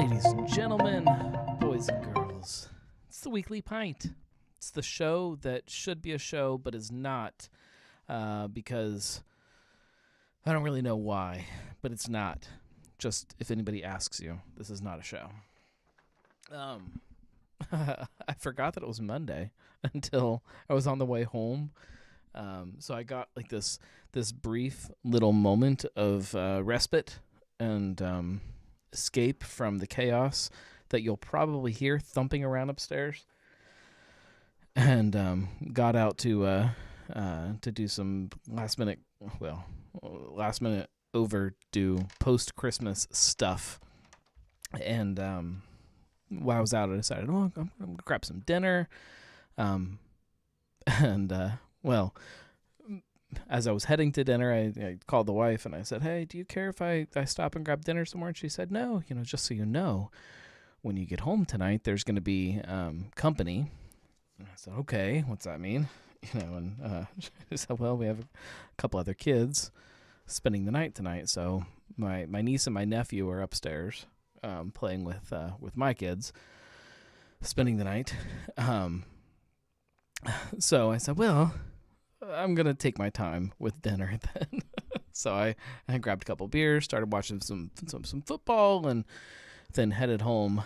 Ladies and gentlemen, boys and girls, it's the Weekly Pint. It's the show that should be a show but is not, because I don't really know why, but it's not. Just if anybody asks you, this is not a show. I forgot that it was Monday until I was on the way home. So I got like this brief little moment of respite and escape from the chaos that you'll probably hear thumping around upstairs, and got out to do some last minute overdue post-Christmas stuff. And while I was out, I decided, I'm going to grab some dinner. As I was heading to dinner, I called the wife and I said, hey, do you care if I stop and grab dinner somewhere? And she said, no, just so you know, when you get home tonight, there's going to be company. And I said, okay, what's that mean? And she said, well, we have a couple other kids spending the night tonight. So my niece and my nephew are upstairs playing with my kids, spending the night. So I said, well, I'm going to take my time with dinner then. So I grabbed a couple beers, started watching some football, and then headed home.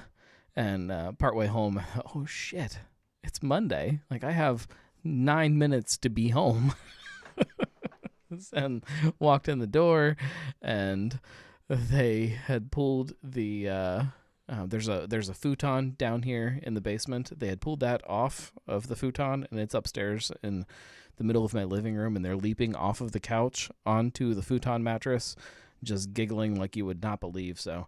And partway home, oh shit, it's Monday. Like, I have 9 minutes to be home. And walked in the door, and they had pulled the there's a futon down here in the basement. They had pulled that off of the futon, and it's upstairs in the middle of my living room, and they're leaping off of the couch onto the futon mattress, just giggling like you would not believe. So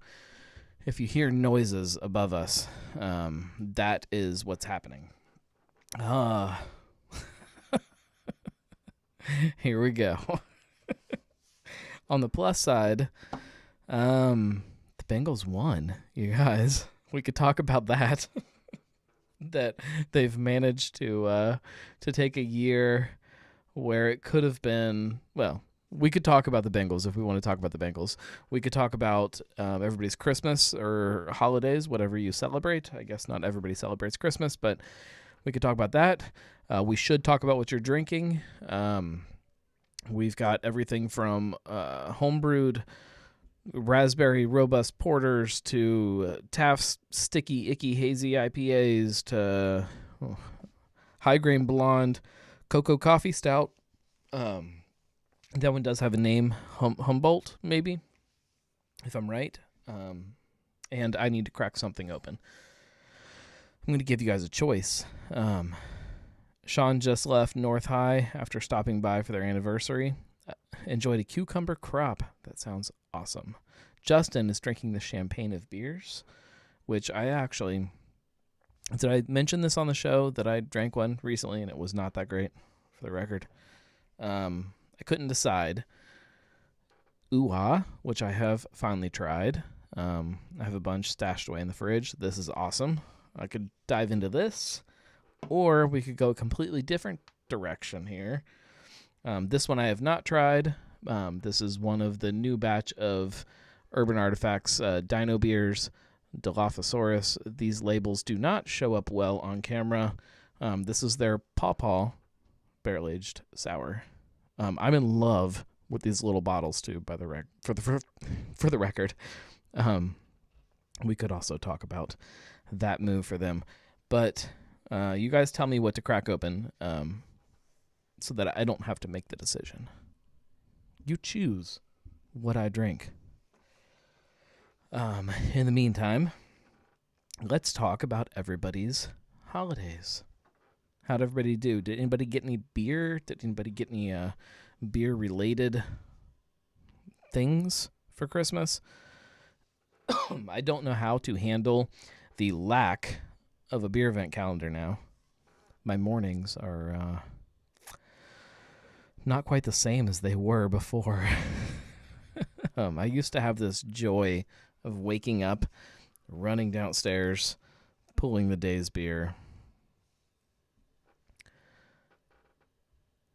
if you hear noises above us, that is what's happening. Here we go. On the plus side, the Bengals won, you guys. We could talk about that. That they've managed to take a year where it could have been, well, we could talk about the Bengals if we want to talk about the Bengals. We could talk about everybody's Christmas or holidays, whatever you celebrate. I guess not everybody celebrates Christmas, but we could talk about that. We should talk about what you're drinking. We've got everything from homebrewed raspberry robust porters to Taft's sticky, icky, hazy IPAs to high grain blonde cocoa coffee stout. That one does have a name, Humboldt, maybe, if I'm right. And I need to crack something open. I'm going to give you guys a choice. Sean just left North High after stopping by for their anniversary. Enjoyed a cucumber crop. That sounds awesome. Justin is drinking the champagne of beers, which I actually... Did I mention this on the show that I drank one recently and it was not that great, for the record? I couldn't decide. Ooh-ah, which I have finally tried. I have a bunch stashed away in the fridge. This is awesome. I could dive into this, or we could go a completely different direction here. This one I have not tried. This is one of the new batch of Urban Artifacts Dino Beers, Dilophosaurus. These labels do not show up well on camera. This is their Paw barrel-aged sour. I'm in love with these little bottles too. For the record, we could also talk about that move for them. But you guys tell me what to crack open, so that I don't have to make the decision. You choose what I drink. In the meantime, let's talk about everybody's holidays. How'd everybody do? Did anybody get any beer? Did anybody get any beer-related things for Christmas? I don't know how to handle the lack of a beer event calendar now. My mornings are not quite the same as they were before. I used to have this joy of waking up, running downstairs, pulling the day's beer.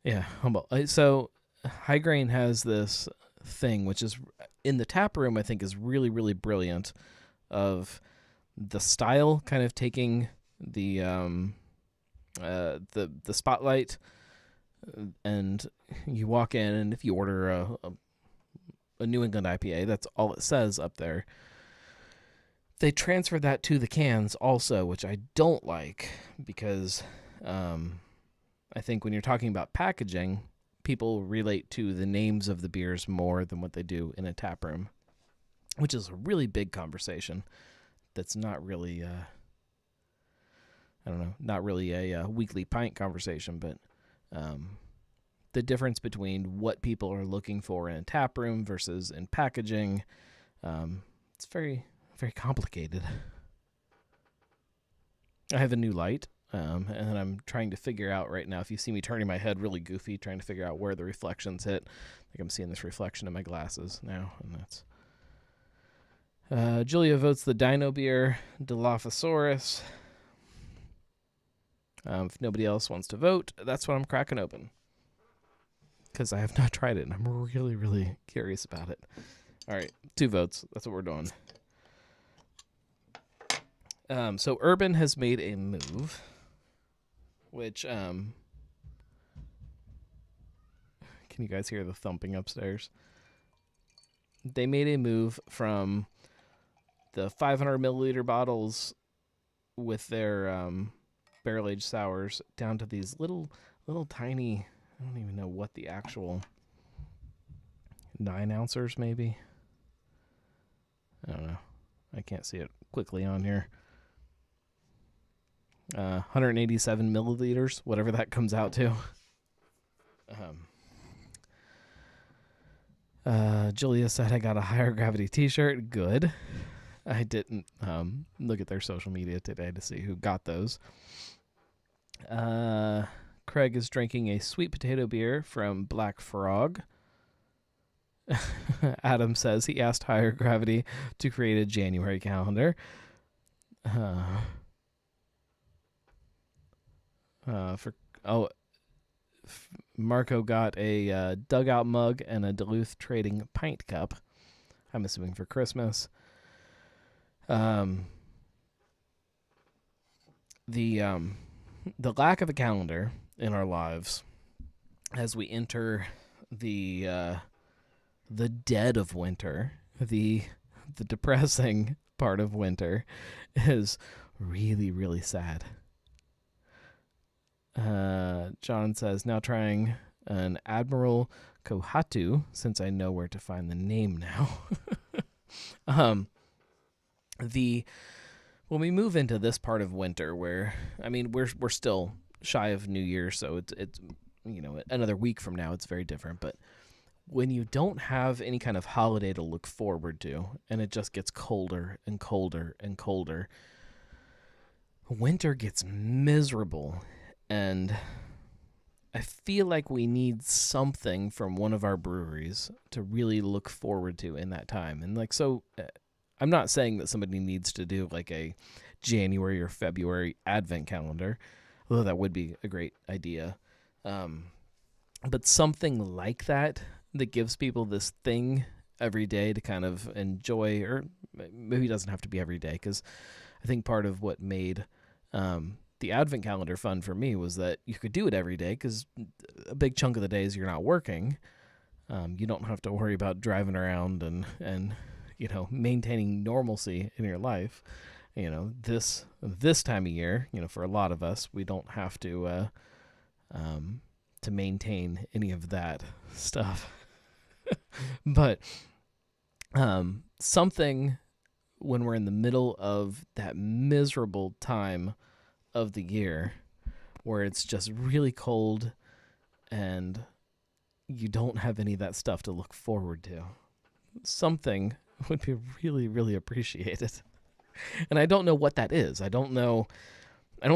Yeah, humble. So High Grain has this thing, which is in the tap room, I think is really, really brilliant. of the style kind of taking the spotlight, and you walk in, and if you order a New England IPA, that's all it says up there. They transfer that to the cans also, which I don't like, because I think when you're talking about packaging, people relate to the names of the beers more than what they do in a tap room, which is a really big conversation. That's not really, not really a weekly pint conversation, but the difference between what people are looking for in a tap room versus in packaging, it's very, very complicated. I have a new light, and I'm trying to figure out right now, if you see me turning my head really goofy, trying to figure out where the reflections hit. I think I'm seeing this reflection in my glasses now, and that's... Julia votes the Dino beer, Dilophosaurus. If nobody else wants to vote, that's what I'm cracking open, because I have not tried it, and I'm really, really curious about it. All right, 2 votes. That's what we're doing. So Urban has made a move, which, can you guys hear the thumping upstairs? They made a move from the 500 milliliter bottles with their barrel-aged sours down to these little tiny, I don't even know what the actual 9-ounces maybe. I don't know. I can't see it quickly on here. 187 milliliters, whatever that comes out to. Julia said I got a Higher Gravity t-shirt. Good. I didn't look at their social media today to see who got those. Craig is drinking a sweet potato beer from Black Frog. Adam says he asked Higher Gravity to create a January calendar. Marco got a Dugout mug and a Duluth Trading pint cup. I'm assuming for Christmas. The lack of a calendar in our lives as we enter the dead of winter, the depressing part of winter, is really, really sad. John says, now trying an Admiral Kohatu, since I know where to find the name now. When we move into this part of winter, where, I mean, we're still shy of New Year, so it's another week from now, it's very different. But when you don't have any kind of holiday to look forward to, and it just gets colder and colder and colder, winter gets miserable. And I feel like we need something from one of our breweries to really look forward to in that time. And I'm not saying that somebody needs to do like a January or February advent calendar, although that would be a great idea. But something like that gives people this thing every day to kind of enjoy, or maybe it doesn't have to be every day, because I think part of what made the advent calendar fun for me was that you could do it every day, because a big chunk of the days you're not working. You don't have to worry about driving around and maintaining normalcy in your life. This time of year, for a lot of us, we don't have to maintain any of that stuff. But something when we're in the middle of that miserable time of the year where it's just really cold and you don't have any of that stuff to look forward to, something would be really, really appreciated. And I don't know what that is. I don't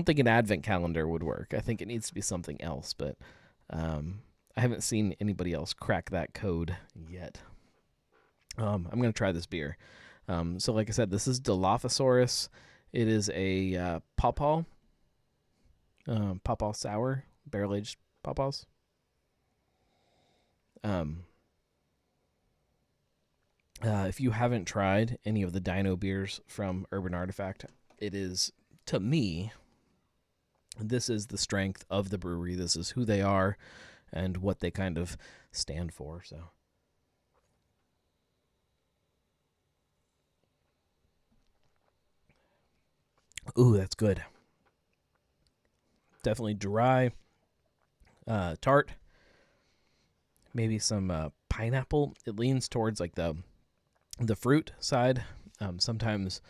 think an advent calendar would work. I think it needs to be something else, but I haven't seen anybody else crack that code yet. I'm going to try this beer. So like I said, this is Dilophosaurus. It is a pawpaw sour, barrel-aged pawpaws. If you haven't tried any of the Dino beers from Urban Artifact, it is, to me, this is the strength of the brewery. This is who they are and what they kind of stand for. So, ooh, that's good. Definitely dry, tart. Maybe some pineapple. It leans towards like the fruit side. Sometimes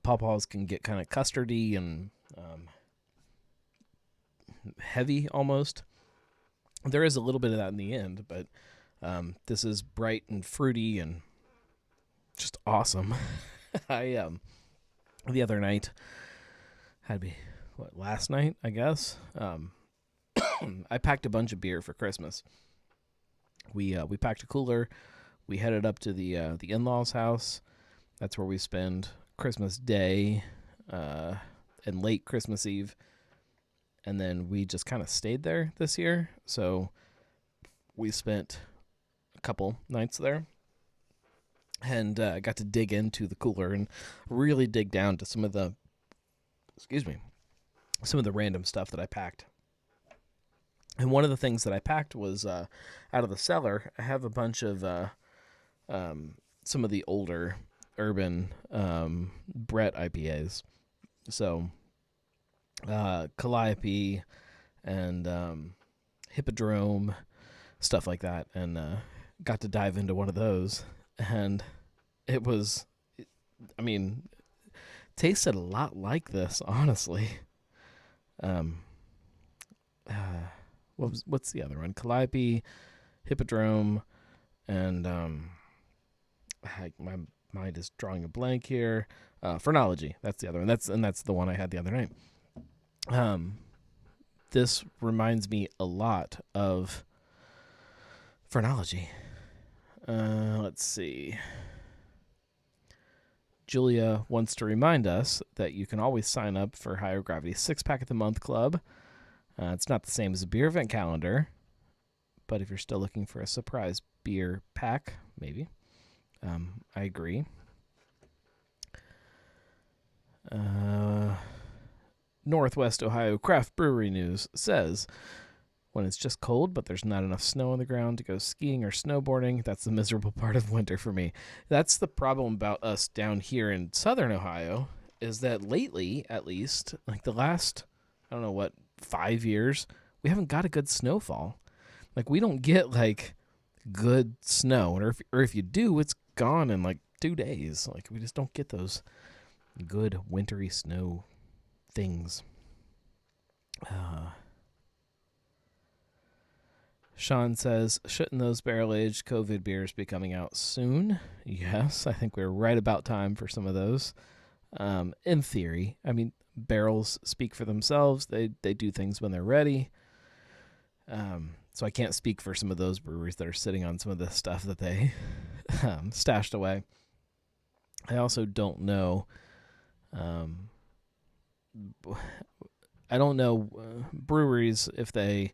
pawpaws can get kind of custardy and heavy almost. There is a little bit of that in the end, but this is bright and fruity and just awesome. I the other night had to be last night, I guess. I packed a bunch of beer for Christmas. We packed a cooler. We headed up to the in-laws' house. That's where we spend Christmas Day and late Christmas Eve. And then we just kind of stayed there this year. So we spent a couple nights there. And I got to dig into the cooler and really dig down to some of the random stuff that I packed. And one of the things that I packed was out of the cellar. I have a bunch of some of the older Urban Brett IPAs. So Calliope and Hippodrome, stuff like that. And got to dive into one of those. And it was, tasted a lot like this, honestly. What's the other one? Calliope, Hippodrome, and my mind is drawing a blank here. Phrenology, that's the other one. That's the one I had the other night. This reminds me a lot of Phrenology. Let's see. Julia wants to remind us that you can always sign up for Higher Gravity 6-Pack of the Month Club. It's not the same as a beer event calendar, but if you're still looking for a surprise beer pack, maybe. I agree. Northwest Ohio Craft Brewery News says, when it's just cold, but there's not enough snow on the ground to go skiing or snowboarding, that's the miserable part of winter for me. That's the problem about us down here in southern Ohio, is that lately, at least, like the last, 5 years, we haven't got a good snowfall. Like, we don't get, good snow. Or if you do, it's gone in, 2 days. Like, we just don't get those good wintry snow things. Sean says, shouldn't those barrel-aged COVID beers be coming out soon? Yes, I think we're right about time for some of those. In theory, barrels speak for themselves. They do things when they're ready. So I can't speak for some of those breweries that are sitting on some of the stuff that they stashed away. I also don't know. I don't know breweries if they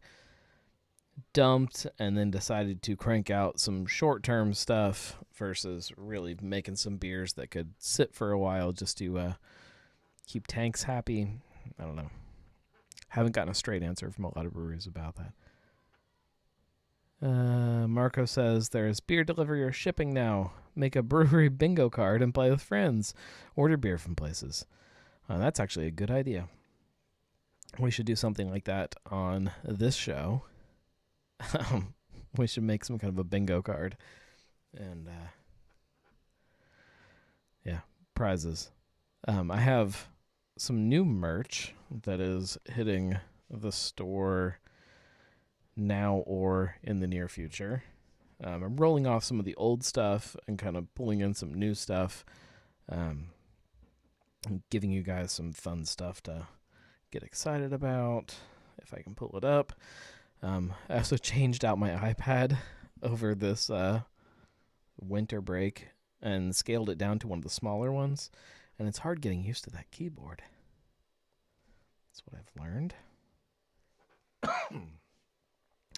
dumped and then decided to crank out some short-term stuff versus really making some beers that could sit for a while just to keep tanks happy. I don't know. Haven't gotten a straight answer from a lot of breweries about that. Marco says there's beer delivery or shipping now. Make a brewery bingo card and play with friends. Order beer from places. That's actually a good idea. We should do something like that on this show. We should make some kind of a bingo card. And, prizes. I have some new merch that is hitting the store now or in the near future. I'm rolling off some of the old stuff and kind of pulling in some new stuff. And giving you guys some fun stuff to get excited about, if I can pull it up. I also changed out my iPad over this winter break and scaled it down to one of the smaller ones. And it's hard getting used to that keyboard. That's what I've learned.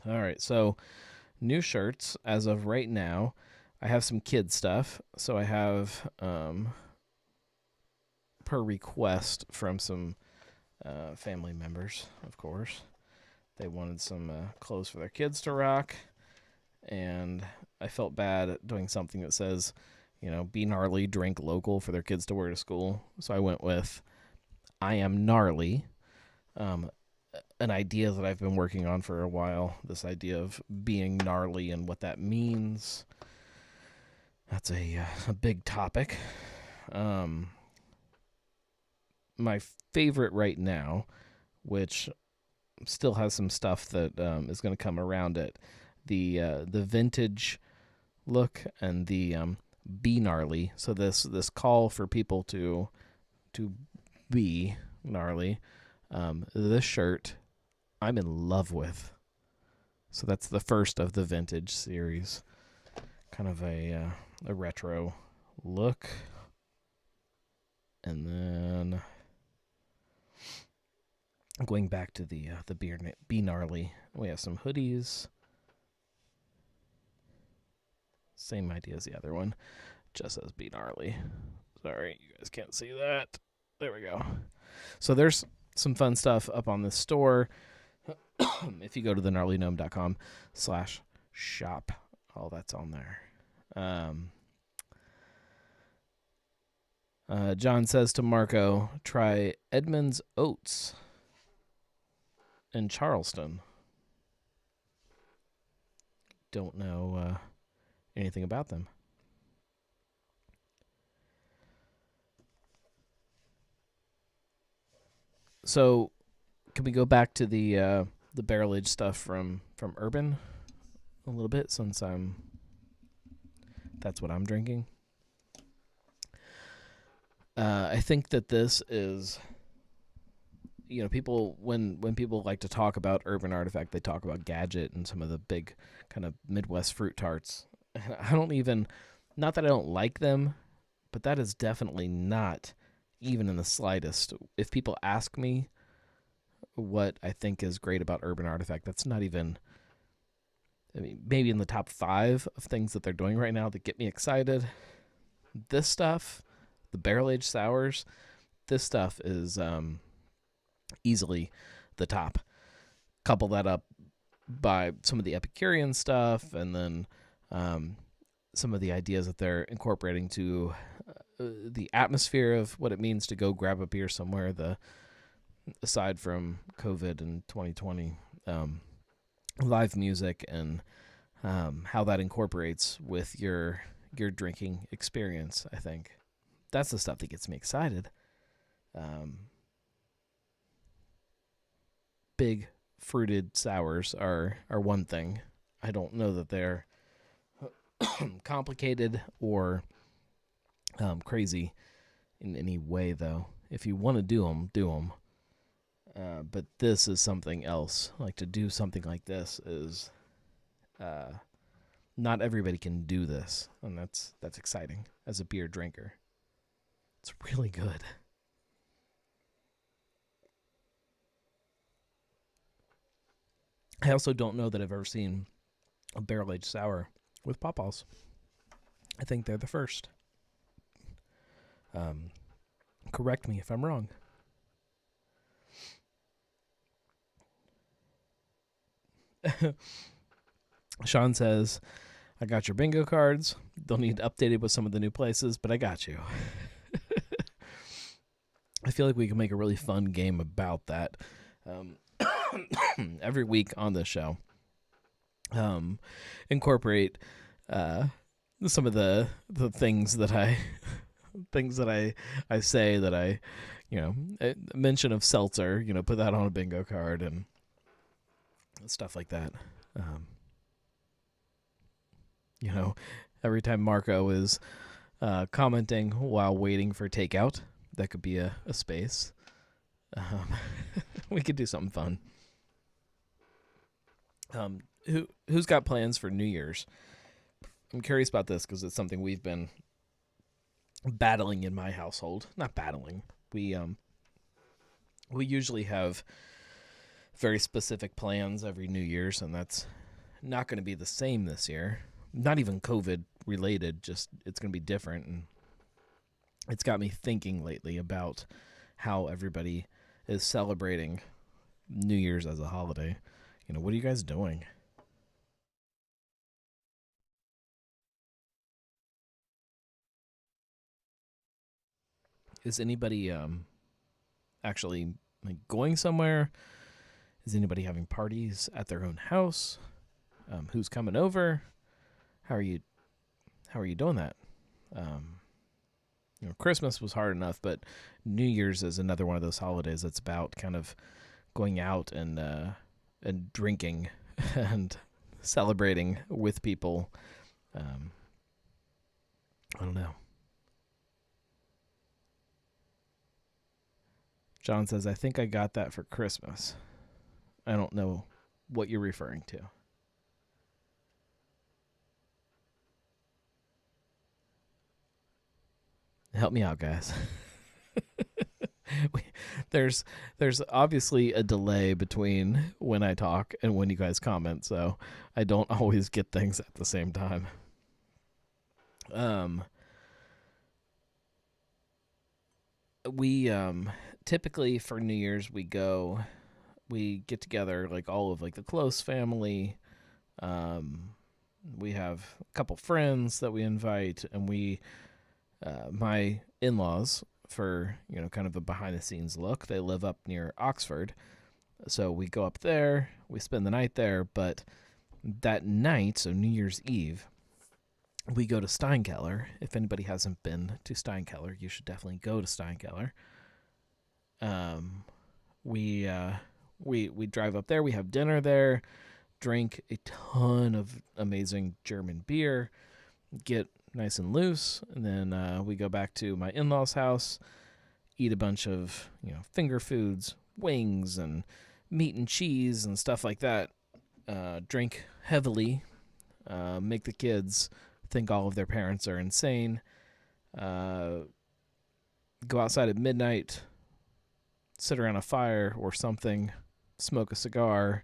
All right, so new shirts as of right now. I have some kid stuff. So I have, per request from some family members, of course, they wanted some clothes for their kids to rock. And I felt bad at doing something that says, be gnarly, drink local for their kids to wear to school. So I went with I am gnarly, an idea that I've been working on for a while, this idea of being gnarly and what that means. That's a big topic. My favorite right now, which still has some stuff that is going to come around it, the vintage look and the be gnarly. So this call for people to be gnarly. This shirt I'm in love with. So that's the first of the vintage series. Kind of a retro look. And then going back to the be gnarly, we have some hoodies. Same idea as the other one, just as be gnarly. Sorry, you guys can't see that. There we go. So there's some fun stuff up on this store. If you go to thegnarlygnome.com/shop, all that's on there. John says to Marco, try Edmund's Oats in Charleston. Don't know anything about them. So, can we go back to the barrel aged stuff from Urban a little bit, since that's what I'm drinking. I think that this is, people when people like to talk about Urban Artifact, they talk about Gadget and some of the big kind of Midwest fruit tarts. I don't even, not that I don't like them, but that is definitely not even in the slightest. If people ask me what I think is great about Urban Artifact, that's not even, maybe in the top 5 of things that they're doing right now that get me excited. This stuff, the barrel-aged sours, this stuff is easily the top. Couple that up by some of the Epicurean stuff, and then some of the ideas that they're incorporating to the atmosphere of what it means to go grab a beer somewhere, aside from COVID and 2020, live music and how that incorporates with your drinking experience. I think that's the stuff that gets me excited. Big fruited sours are one thing. I don't know that they're complicated or crazy in any way, though. If you want to do them, do them. But this is something else. Like, to do something like this is not everybody can do this, and that's exciting as a beer drinker. It's really good. I also don't know that I've ever seen a barrel-aged sour with pawpaws. I think they're the first. Correct me if I'm wrong. Sean says, I got your bingo cards. They'll need updated with some of the new places, but I got you. I feel like we can make a really fun game about that every week on this show. Incorporate some of the things that I say that I mention of seltzer, put that on a bingo card and stuff like that. Every time Marco is commenting while waiting for takeout, that could be a space. We could do something fun. Who's got plans for New Year's? I'm curious about this because it's something we've been battling in my household. Not battling. We usually have very specific plans every New Year's, and that's not going to be the same this year. Not even COVID related, just it's going to be different. And it's got me thinking lately about how everybody is celebrating New Year's as a holiday. What are you guys doing? Is anybody actually like going somewhere? Is anybody having parties at their own house? Who's coming over? How are you doing that? Um, Christmas was hard enough, but New Year's is another one of those holidays that's about kind of going out and drinking and celebrating with people. Um, I don't know. John says, I think I got that for Christmas. I don't know what you're referring to. Help me out, guys. there's obviously a delay between when I talk and when you guys comment, so I don't always get things at the same time. We typically for New Year's we get together, like all of like the close family. We have a couple friends that we invite, and my in-laws, for kind of a behind the scenes look, they live up near Oxford, so we go up there, we spend the night there. But that night, so New Year's Eve, we go to Steinkeller. If anybody hasn't been to Steinkeller, you should definitely go to Steinkeller. We drive up there, we have dinner there, drink a ton of amazing German beer, get nice and loose, and then we go back to my in-laws' house, eat a bunch of finger foods, wings and meat and cheese and stuff like that. Drink heavily, make the kids think all of their parents are insane. Go outside at midnight, sit around a fire or something, smoke a cigar,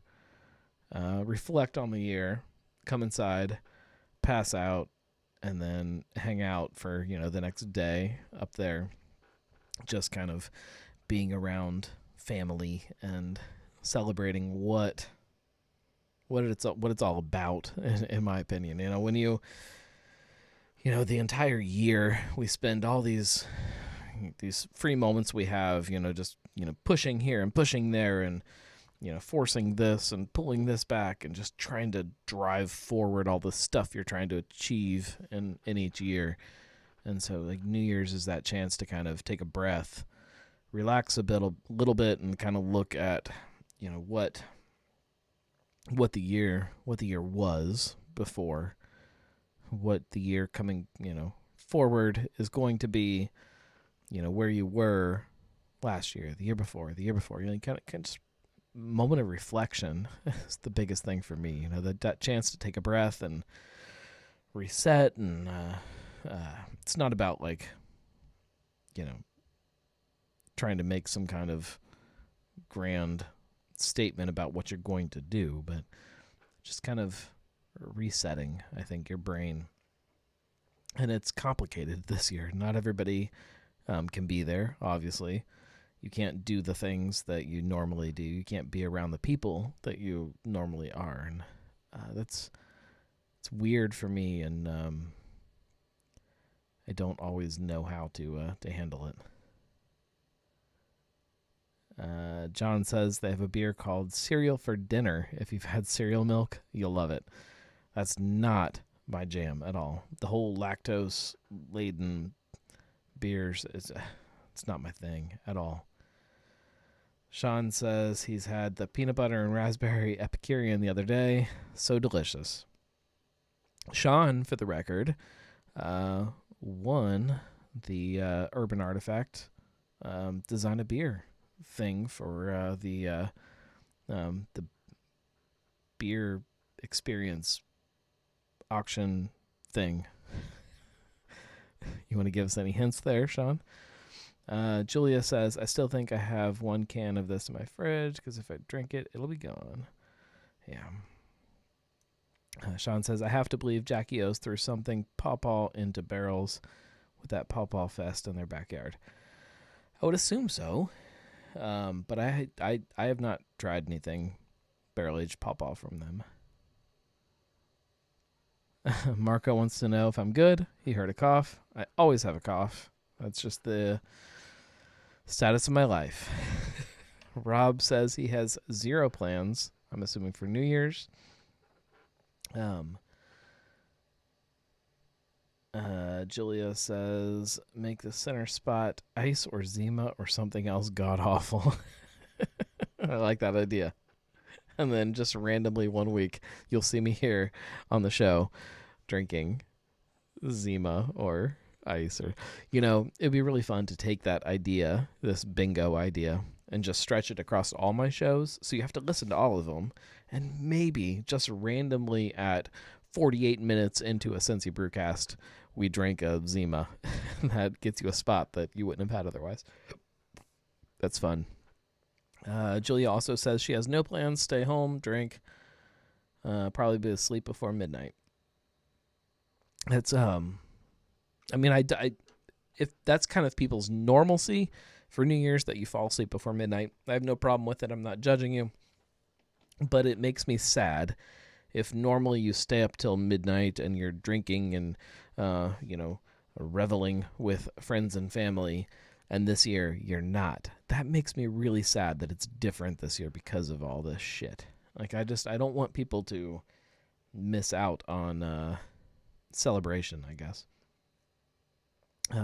reflect on the year, come inside, pass out, and then hang out for the next day up there, just kind of being around family and celebrating what it's all about, in my opinion. When the entire year we spend all these free moments we have, just pushing here and pushing there, and forcing this and pulling this back, and just trying to drive forward all the stuff you're trying to achieve in each year. And so like New Year's is that chance to kind of take a breath, relax a little bit, and kind of look at what the year was before, what the year coming forward is going to be, where you were last year, the year before, kind of just moment of reflection is the biggest thing for me. That chance to take a breath and reset. And it's not about like trying to make some kind of grand statement about what you're going to do, but just kind of resetting, I think, your brain. And it's complicated this year. Not everybody can be there, obviously. You can't do the things that you normally do. You can't be around the people that you normally are. And it's weird for me, and I don't always know how to handle it. John says they have a beer called Cereal for Dinner. If you've had cereal milk, you'll love it. That's not my jam at all. The whole lactose-laden beers, it's not my thing at all. Sean says he's had the peanut butter and raspberry Epicurean the other day. So delicious. Sean, for the record, won the Urban Artifact Design a Beer thing for the beer experience auction thing. You want to give us any hints there, Sean? Julia says, I still think I have one can of this in my fridge because if I drink it, it'll be gone. Yeah. Sean says, I have to believe Jackie O's threw something pawpaw into barrels with that pawpaw fest in their backyard. I would assume so, but I have not tried anything barrel-aged pawpaw from them. Marco wants to know if I'm good. He heard a cough. I always have a cough. That's just the status of my life. Rob says he has 0 plans, I'm assuming for New Year's. Julia says, make the center spot ice or Zima or something else god-awful. I like that idea. And then just randomly one week, you'll see me here on the show drinking Zima or ice. Or, it'd be really fun to take that idea, this bingo idea, and just stretch it across all my shows. So you have to listen to all of them. And maybe just randomly at 48 minutes into a Cincy Brewcast, we drink a Zima. That gets you a spot that you wouldn't have had otherwise. That's fun. Julia also says she has no plans. Stay home, drink, probably be asleep before midnight. That's if that's kind of people's normalcy for New Year's, that you fall asleep before midnight, I have no problem with it. I'm not judging you, but it makes me sad if normally you stay up till midnight and you're drinking and reveling with friends and family, and this year you're not. That makes me really sad that it's different this year because of all this shit. Like, I don't want people to miss out on celebration, I guess.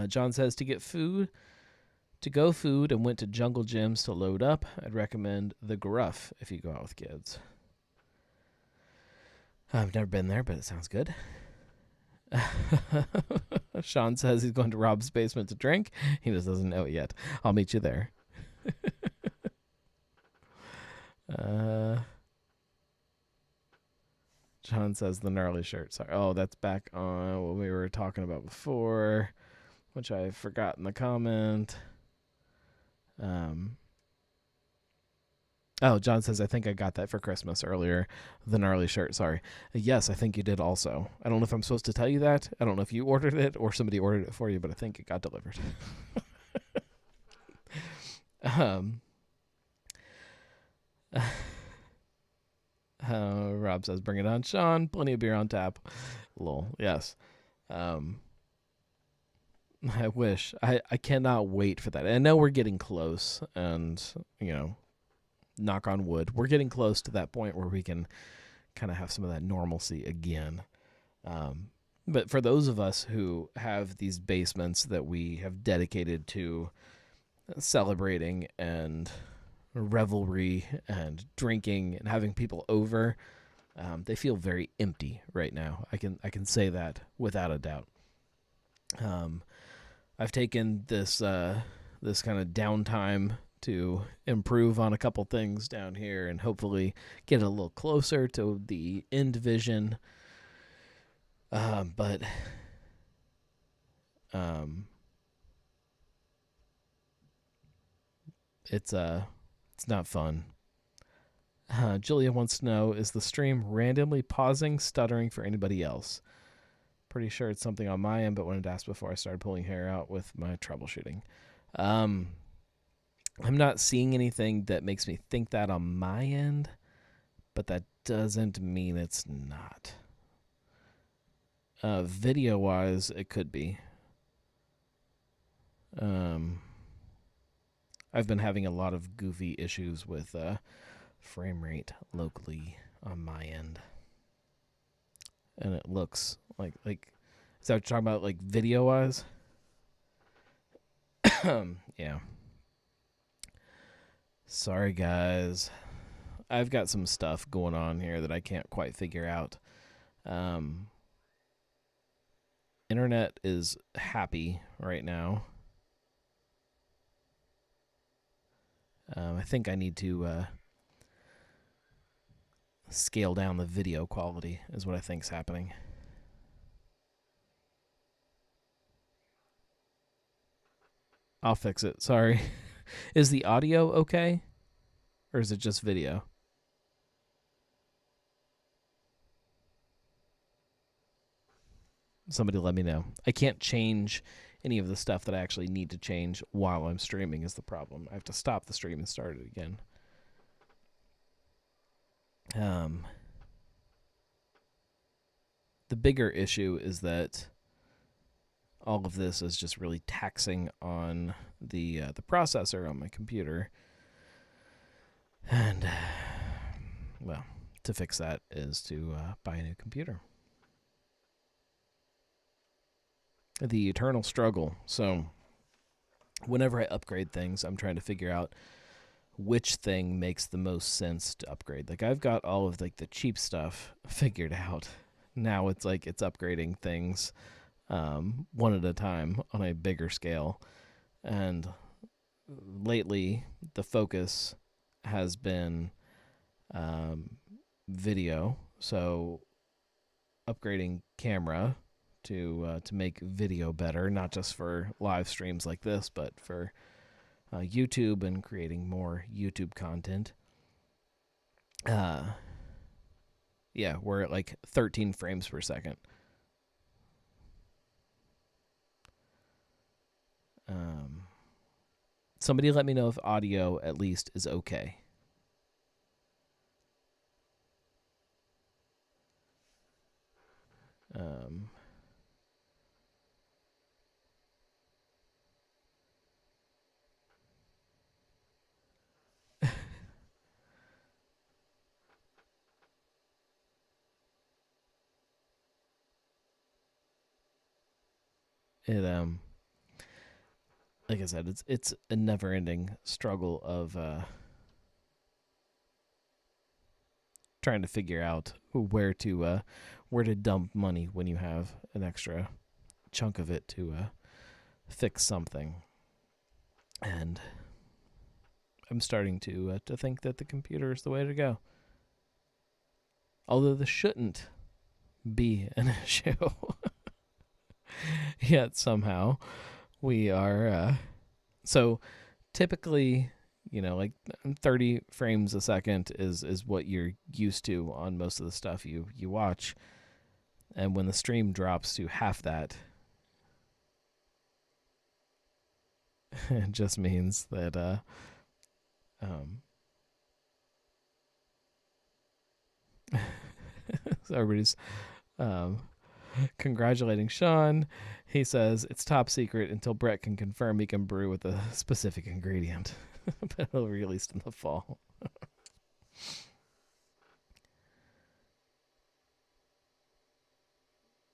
John says, to get food, and went to Jungle Gyms to load up. I'd recommend the Gruff if you go out with kids. I've never been there, but it sounds good. Sean says he's going to Rob's basement to drink. He just doesn't know it yet. I'll meet you there. John says the gnarly shirt. Sorry. Oh, that's back on what we were talking about before, which I forgot in the comment. John says, I think I got that for Christmas earlier. The gnarly shirt, sorry. Yes, I think you did also. I don't know if I'm supposed to tell you that. I don't know if you ordered it or somebody ordered it for you, but I think it got delivered. Rob says, bring it on, Sean. Plenty of beer on tap. Lol, yes. I wish. I cannot wait for that. I know we're getting close, and, knock on wood, we're getting close to that point where we can kind of have some of that normalcy again. But for those of us who have these basements that we have dedicated to celebrating and revelry and drinking and having people over, they feel very empty right now. I can say that without a doubt. I've taken this kind of downtime to improve on a couple things down here and hopefully get a little closer to the end vision. But it's not fun. Julia wants to know, is the stream randomly pausing, stuttering for anybody else? Pretty sure it's something on my end, but wanted to ask before I started pulling hair out with my troubleshooting. I'm not seeing anything that makes me think that on my end, but that doesn't mean it's not. Video-wise, it could be. I've been having a lot of goofy issues with frame rate locally on my end. And it looks like is that what you're talking about, like video-wise? Yeah. Sorry, guys. I've got some stuff going on here that I can't quite figure out. Internet is happy right now. I think I need to scale down the video quality is what I think's happening. I'll fix it. Sorry. Is the audio okay? Or is it just video? somebody let me know. I can't change any of the stuff that I actually need to change while I'm streaming is the problem. I have to stop the stream and start it again. The bigger issue is that all of this is just really taxing on the processor on my computer. And, well, to fix that is to buy a new computer. The eternal struggle. So whenever I upgrade things, I'm trying to figure out which thing makes the most sense to upgrade. Like, I've got all of like the cheap stuff figured out. Now it's like it's upgrading things one at a time on a bigger scale. And lately, the focus has been video. So upgrading camera to make video better, not just for live streams like this, but for YouTube and creating more YouTube content. Yeah, we're at like 13 frames per second. Somebody let me know if audio at least is okay. It like I said, it's a never-ending struggle of trying to figure out where to dump money when you have an extra chunk of it to fix something. And I'm starting to think that the computer is the way to go. Although this shouldn't be an issue. Yet somehow we are so typically, like 30 frames a second is what you're used to on most of the stuff you watch. And when the stream drops to half that, it just means that so everybody's congratulating Sean. He says it's top secret until Brett can confirm he can brew with a specific ingredient. But it'll be released in the fall.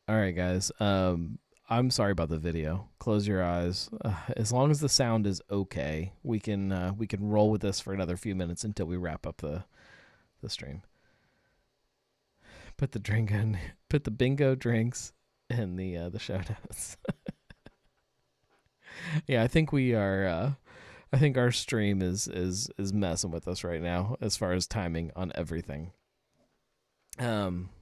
All right, guys. I'm sorry about the video. Close your eyes. As long as the sound is okay, we can roll with this for another few minutes until we wrap up the stream. Put the bingo drinks in the show notes. Yeah, I think we are. I think our stream is messing with us right now as far as timing on everything.